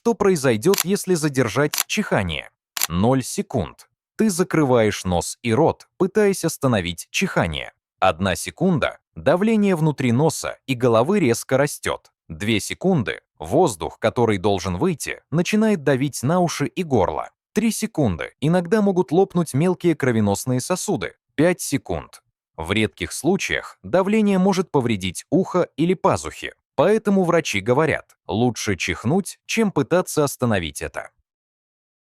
Что произойдет, если задержать чихание? 0 секунд. Ты закрываешь нос и рот, пытаясь остановить чихание. 1 секунда. Давление внутри носа и головы резко растет. 2 секунды. Воздух, который должен выйти, начинает давить на уши и горло. 3 секунды. Иногда могут лопнуть мелкие кровеносные сосуды. 5 секунд. В редких случаях давление может повредить ухо или пазухи. Поэтому врачи говорят, лучше чихнуть, чем пытаться остановить это.